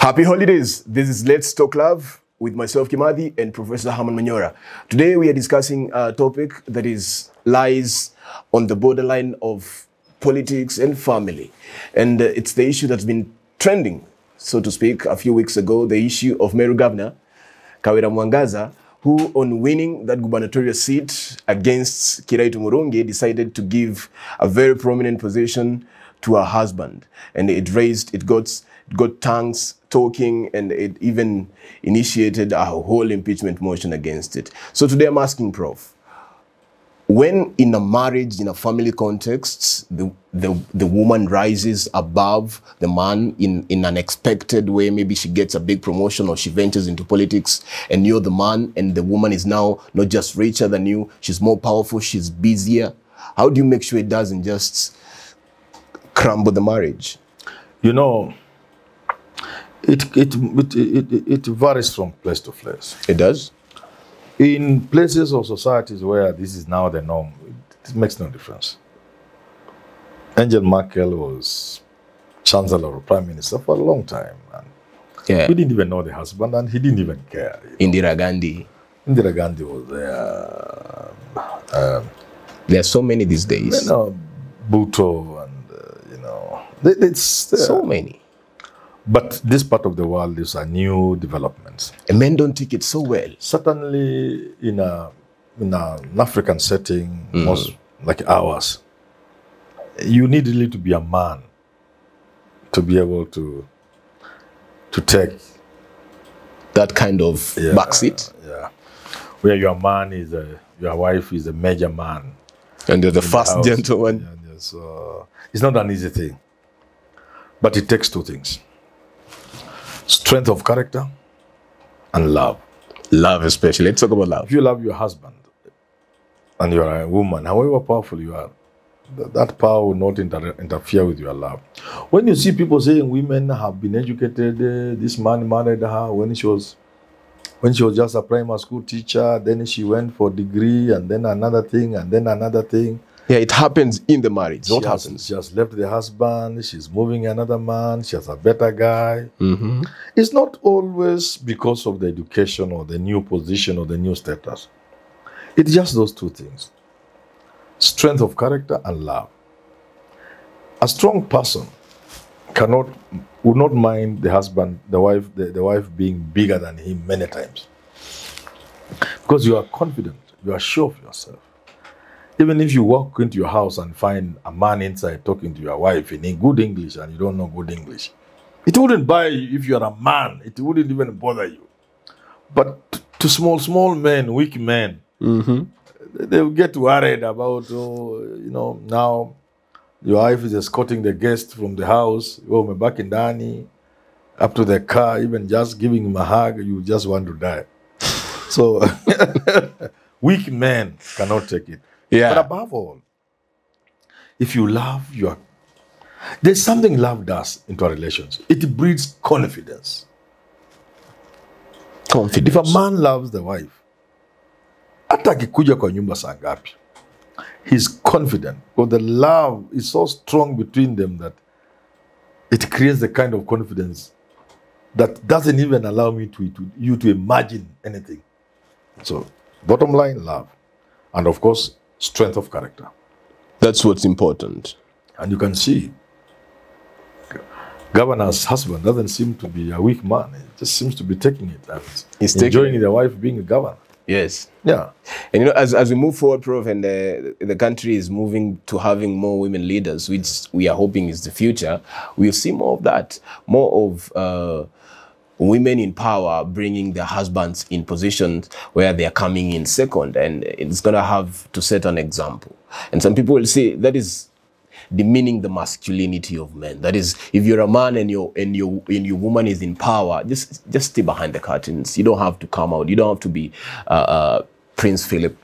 Happy holidays. This is Let's Talk Love with myself, Kimathi, and Professor Herman Manyora. Today we are discussing a topic that lies on the borderline of politics and family. And it's the issue that's been trending, so to speak, a few weeks ago, the issue of Meru Governor, Kawira Mwangaza, who on winning that gubernatorial seat against Kiraitu Murungi decided to give a very prominent position to her husband. And it got tongues talking, and it even initiated a whole impeachment motion against it. So today I'm asking Prof, when in a marriage, in a family context, the woman rises above the man in an unexpected way, maybe she gets a big promotion or she ventures into politics, and you're the man and the woman is now not just richer than you, she's more powerful, she's busier. How do you make sure it doesn't just crumble the marriage? You know, it varies from place to place. It does? In places or societies where this is now the norm, it makes no difference. Angela Merkel was Chancellor or Prime Minister for a long time. And yeah. We didn't even know the husband, and he didn't even care. Indira Gandhi. Indira Gandhi was there. There are so many these days. You know, Bhutto, and you know, it's so many. But this part of the world is a new development. And men don't take it so well. Certainly in an African setting, most like ours, you need really to be a man to be able to take that kind of backseat. Yeah, where your man is your wife is a major man, and you're the first gentleman. Yeah, so it's not an easy thing, but it takes two things: strength of character and love. Love, especially. Let's talk about love. If you love your husband and you are a woman, however powerful you are, that power will not interfere with your love. When you see people saying women have been educated, this man married her when she was just a primary school teacher, then she went for degree, and then another thing, and then another thing. Yeah, it happens in the marriage. What happens? She has left the husband, she's moving another man, she has a better guy. It's not always because of the education or the new position or the new status. It's just those two things: strength of character and love. A strong person would not mind the husband, the wife being bigger than him many times. Because you are confident, you are sure of yourself. Even if you walk into your house and find a man inside talking to your wife in good English and you don't know good English, it wouldn't bother you. If you are a man, it wouldn't even bother you. But to small men, weak men, they will get worried about, now your wife is escorting the guest from the house, back in Dani, up to the car, even just giving him a hug, you just want to die. So weak men cannot take it. Yeah. But above all, if you love, there's something love does into a relationship. It breeds confidence. If a man loves the wife, hata akikuja kwa nyumba saa ngapi, he's confident, because the love is so strong between them that it creates the kind of confidence that doesn't even allow you to imagine anything. So, bottom line, love. And of course, strength of character. That's what's important. And you can see, Governor's husband doesn't seem to be a weak man. He just seems to be taking it and he's enjoying the wife being a governor. Yes. Yeah. And as we move forward, Prof, and the country is moving to having more women leaders, which we are hoping is the future, we'll see more of that. More of women in power bringing their husbands in positions where they are coming in second, and it's going to have to set an example. And some people will say that is demeaning the masculinity of men. That is, if you're a man and your woman is in power, just stay behind the curtains. You don't have to come out. You don't have to be Prince Philip.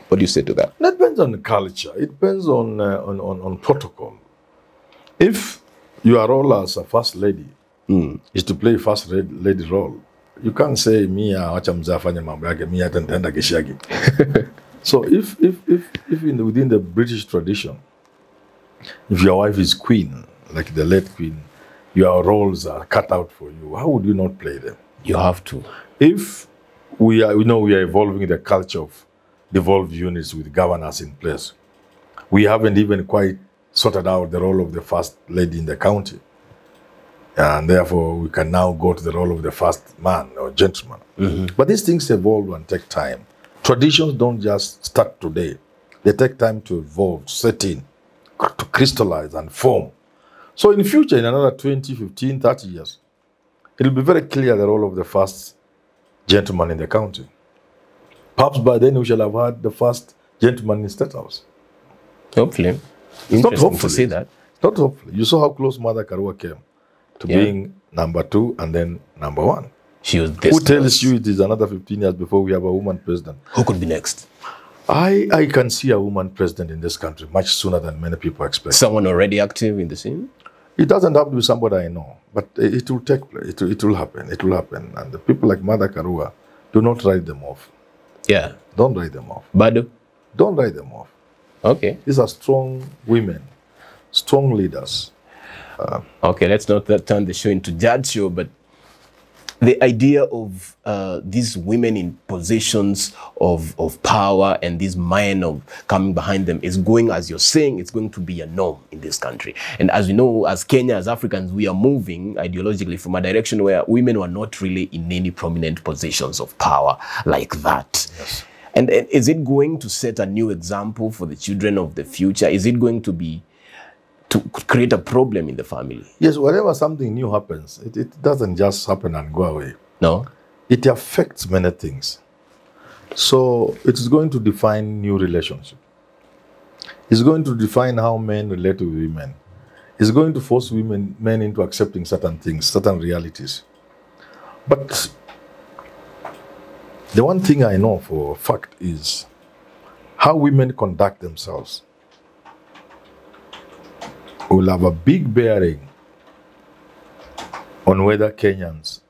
What do you say to that? That depends on the culture. It depends on protocol. If your role as a first lady is to play first lady role, you can't say me wacha mzee afanye mambo yake, mimi hata nitaenda kesho yake. So if within the British tradition, if your wife is queen, like the late Queen your roles are cut out for you, how would you not play them? You have to. If we are evolving the culture of devolved units with governors in place, we haven't even quite sorted out the role of the first lady in the county. And therefore, we can now go to the role of the first man or gentleman. But these things evolve and take time. Traditions don't just start today. They take time to evolve, set in, to crystallize and form. So in future, in another 20, 15, 30 years, it will be very clear the role of the first gentleman in the county. Perhaps by then we shall have had the first gentleman in State House. Hopefully. It's not hopefully. To see that. It's not hopefully. You saw how close Mother Karua came to being number 2 and then number 1. She was this Who tells you it is another 15 years before we have a woman president? Who could be next? I can see a woman president in this country much sooner than many people expect. Someone already active in the scene? It doesn't have to be somebody I know, but it will take place. It will happen. It will happen. And the people like Mother Karua, do not write them off. Yeah. Don't write them off. Badu? Don't write them off. Okay. These are strong women, strong leaders. Okay, let's not turn the show into judge show, but the idea of these women in positions of power and these men of coming behind them is going, as you're saying, it's going to be a norm in this country. And as we know, as Kenya, as Africans, we are moving ideologically from a direction where women were not really in any prominent positions of power like that. Yes. And is it going to set a new example for the children of the future? Is it going to be to create a problem in the family? Yes, whenever something new happens, it doesn't just happen and go away. No? It affects many things. So it is going to define new relationships. It's going to define how men relate to women. It's going to force men into accepting certain things, certain realities. But the one thing I know for a fact is how women conduct themselves will have a big bearing on whether Kenyans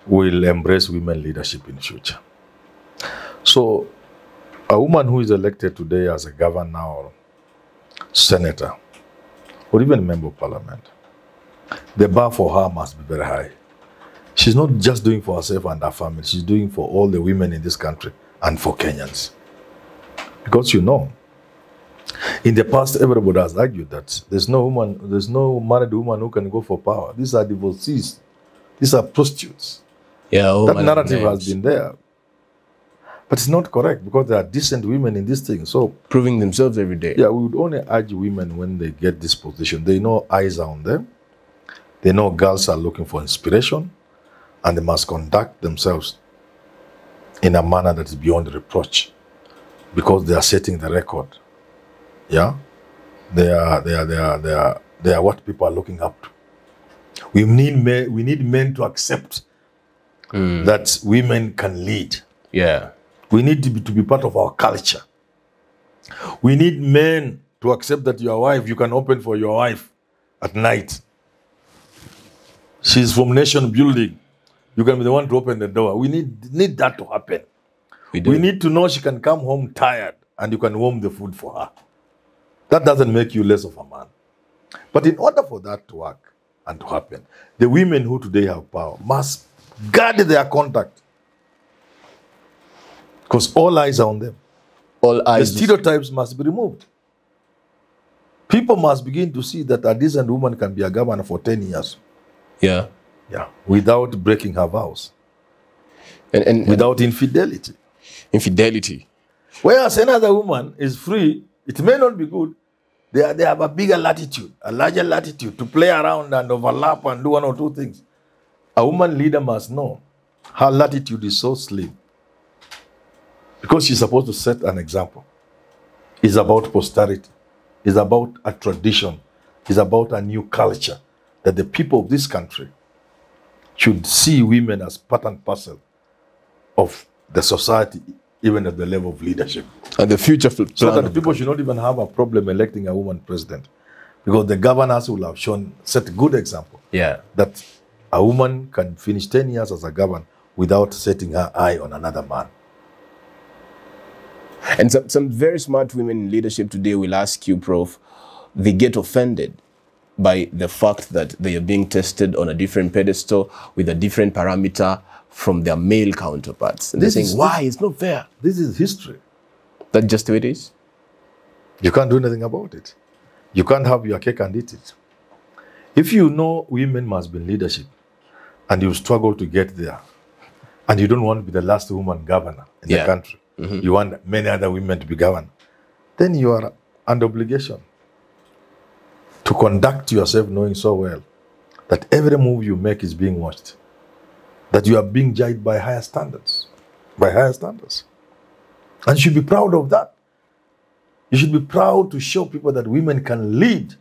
will embrace women leadership in future. So a woman who is elected today as a governor or senator or even a member of parliament, the bar for her must be very high. She's not just doing for herself and her family, she's doing for all the women in this country and for Kenyans. Because you know, in the past, everybody has argued that there's no married woman who can go for power. These are divorcees. These are prostitutes. Yeah, that narrative has been there. But it's not correct because there are decent women in this thing. So proving themselves every day. Yeah, we would only urge women when they get this position. They know eyes are on them. They know girls are looking for inspiration. And they must conduct themselves in a manner that is beyond reproach because they are setting the record. Yeah, they are what people are looking up to. We need men to accept that women can lead. Yeah, we need to be part of our culture. We need men to accept that your wife, you can open for your wife at night. She's from nation building. You can be the one to open the door. We need that to happen. We need to know she can come home tired and you can warm the food for her. That doesn't make you less of a man. But in order for that to work and to happen, the women who today have power must guard their conduct. Because all eyes are on them. All eyes. The stereotypes must be removed. People must begin to see that a decent woman can be a governor for 10 years. Yeah. Yeah. Without breaking her vows. And without infidelity. Infidelity. Whereas another woman is free, it may not be good. They have a bigger latitude, a larger latitude to play around and overlap and do one or two things. A woman leader must know her latitude is so slim. Because she's supposed to set an example. It's about posterity. It's about a tradition. It's about a new culture that the people of this country should see women as part and parcel of the society, even at the level of leadership. And the future plan. So that people should not even have a problem electing a woman president. Because the governors will have set a good example. Yeah. That a woman can finish 10 years as a governor without setting her eye on another man. And some very smart women in leadership today will ask you, Prof, they get offended by the fact that they are being tested on a different pedestal with a different parameter from their male counterparts. And they're saying, why? It's not fair. This is history. That's just the way it is. You can't do anything about it. You can't have your cake and eat it. If you know women must be in leadership and you struggle to get there, and you don't want to be the last woman governor in the country, you want many other women to be governed, then you are under obligation to conduct yourself knowing so well that every move you make is being watched, that you are being judged by higher standards, And you should be proud of that. You should be proud to show people that women can lead,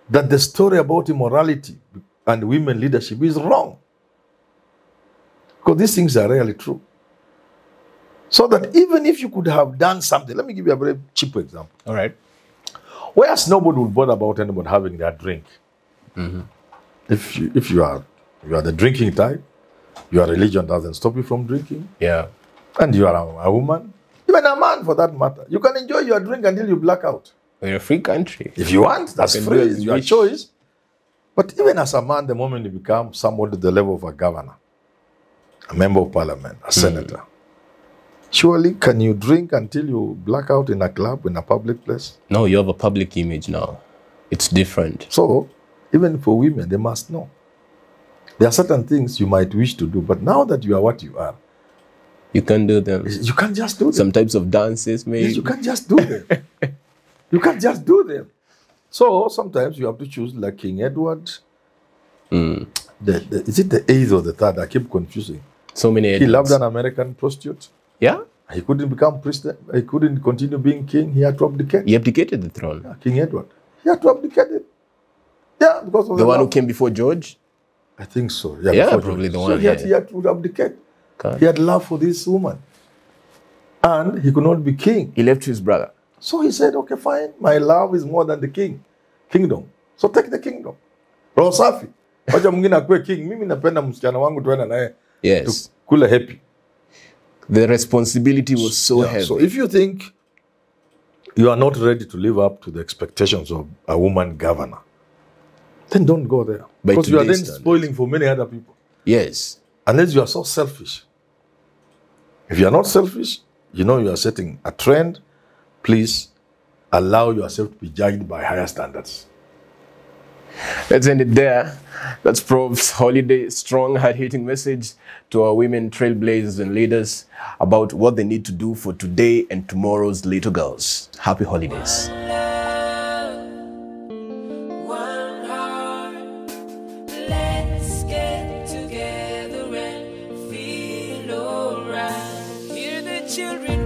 that the story about immorality and women leadership is wrong. Because these things are really true. So that even if you could have done something, let me give you a very cheap example. All right. Whereas nobody would bother about anybody having their drink. If you are the drinking type, your religion doesn't stop you from drinking. Yeah. And you are a woman, even a man for that matter. You can enjoy your drink until you black out. We're a free country. If you want, that's free. It's your choice. But even as a man, the moment you become somebody at the level of a governor, a member of parliament, a senator, surely can you drink until you black out in a club, in a public place? No, you have a public image now. It's different. So, even for women, they must know. There are certain things you might wish to do, but now that you are what you are, you can do them. You can't just do them. Some types of dances, maybe. You can't just do them. You can't just do them. So sometimes you have to choose, like King Edward. Is it the 8th or the 3rd? I keep confusing. So many He loved an American prostitute. Yeah? He couldn't become president. He couldn't continue being king. He had to abdicate. He abdicated the throne. Yeah, King Edward. He had to abdicate it. Yeah, because of the one who came before George? I think so. Yeah, probably the one. So he had to abdicate. God. He had love for this woman. And he could not be king. He left to his brother. So he said, okay, fine. My love is more than the kingdom. So take the kingdom. Roho safi. Wacha mwingine akuwe king. Mimi napenda msichana wangu tuende naye. Yes. Kula happy. The responsibility was so heavy. So if you think you are not ready to live up to the expectations of a woman governor, then don't go there. Because you are then spoiling for many other people. Yes. Unless you are so selfish. If you are not selfish, you know you are setting a trend. Please allow yourself to be judged by higher standards. Let's end it there. That's Prov's holiday strong, hard-hitting message to our women trailblazers and leaders about what they need to do for today and tomorrow's little girls. Happy holidays. Children